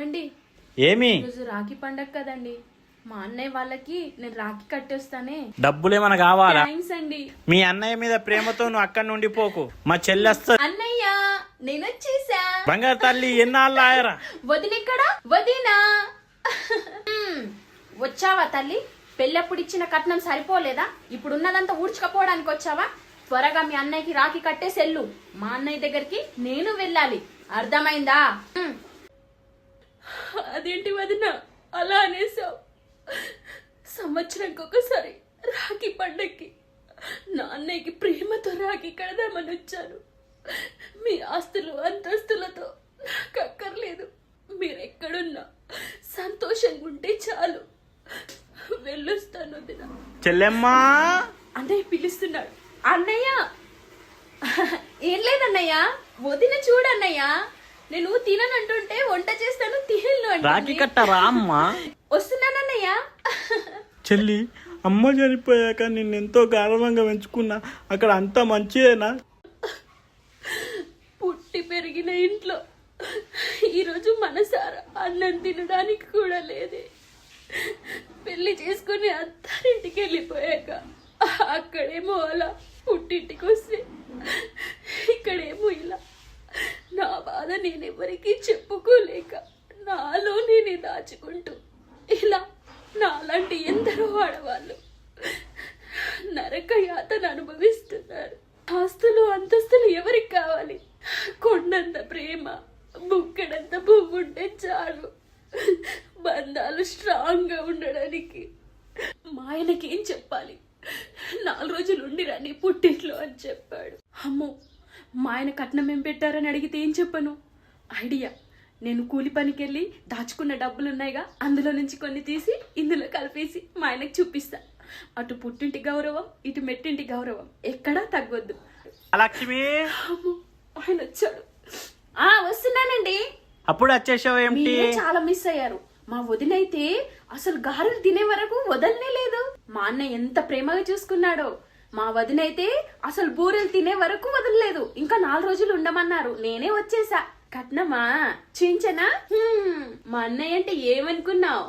అండి ఏమి ఈరోజు రాఖీ పండగ కదండి, మా అన్నయ్య వాళ్ళకి నేను రాఖీ కట్టేస్తానే. డబ్బులేమన్నా కావాలా? థ్యాంక్స్ అండి. మీ అన్నయ్య మీద ప్రేమతో నువ్వు అక్కడి నుండి పోకు, మా చెల్లెస్తా. అన్నయ్య నేను వచ్చేసా. బంగారు తల్లి ఎన్నాళ్ళు ఆయరా? వదినెక్కడా? వదినా వచ్చావా తల్లి? పెళ్ళప్పుడు ఇచ్చిన కట్నం సరిపోలేదా? ఇప్పుడున్నదంతా ఊడ్చుకపోవడానికి వచ్చావా? త్వరగా మీ అన్నయ్యకి రాఖీ కట్టేసెల్లు. మా అన్నయ్య దగ్గరికి నేను వెళ్ళాలి, అర్థమైందా? అదేంటి వదిన అలా అనేసావు? సంవత్సరానికి ఒకసారి రాఖీ పండక్కి నా అన్నయ్యకి ప్రేమతో రాఖీ కడదామని వచ్చాను. మీ ఆస్తులు అంతస్తులతో నాకు అక్కర్లేదు. మీరెక్కడున్నా సంతోషంగా ఉంటే చాలు. వెళ్ళొస్తాను వదిన. చెల్లెమ్మా, అన్నయ్య పిలుస్తున్నాడు. అన్నయ్య ఏం లేదన్నయ్య, వదిన చూడన్నయ్య, నేను తిననంటుంటే వంట చేస్తాను తినను అంటే. రాఖీ కట్టరా అమ్మా? వస్తున్నానన్నయ్య. చెల్లి, అమ్మ చనిపోయాక నిన్నెంతో గౌరవంగా పెంచుకున్నా, అక్కడ అంతా మంచిదేనా? పుట్టి పెరిగిన ఇంట్లో ఈరోజు మనసారా అన్నం తినడానికి కూడా లేదే. పెళ్లి చేసుకుని అత్తారింటికి వెళ్ళిపోయాక అక్కడేమో అలా, పుట్టింటికి వస్తే ఇక్కడేమో ఇలా. నా బాధ నేనెవరికి చెప్పుకోలేక నాలో నేనే దాచుకుంటూ ఇలా నాలాంటి ఎందరో ఆడవాళ్ళు నరక యాతన అనుభవిస్తున్నారు. ఆస్తులు అంతస్తులు ఎవరికి కావాలి? కొండంత ప్రేమ, బుక్కెడంత పువ్వు ఉంటే చాలు బంధాలు స్ట్రాంగ్ గా ఉండడానికి. మా ఆయనకి ఏం చెప్పాలి? 4 రోజులు ఉండిరాని పుట్టింట్లో అని చెప్పాడు. అమ్మో, మా ఆయన కట్నం ఏం పెట్టారని అడిగితే ఏం చెప్పను? ఐడియా, నేను కూలి పనికి వెళ్ళి దాచుకున్న డబ్బులు ఉన్నాయిగా, అందులో నుంచి కొన్ని తీసి ఇందులో కలిపేసి మా ఆయనకు చూపిస్తా. అటు పుట్టింటి గౌరవం, ఇటు మెట్టింటి గౌరవం ఎక్కడా తగ్గొద్దు. లక్ష్మి, అమ్మో, ఆయన వచ్చాడు. వస్తున్నానండి. అప్పుడు వచ్చేసావు ఏమిటి? మీరే చాలా మిస్ అయ్యారు. మా వదినైతే అసలు గారెలు తినే వరకు వదలనే లేదు. మా అన్న ఎంత ప్రేమగా చూసుకున్నాడో. మా వదినైతే అసలు బూరెలు తినే వరకు వదలలేదు. ఇంకా 4 రోజులు ఉండమన్నారు, నేనే వచ్చేసా. కట్నమా చించనా? మా అన్నయ్య అంటే ఏమనుకున్నావు?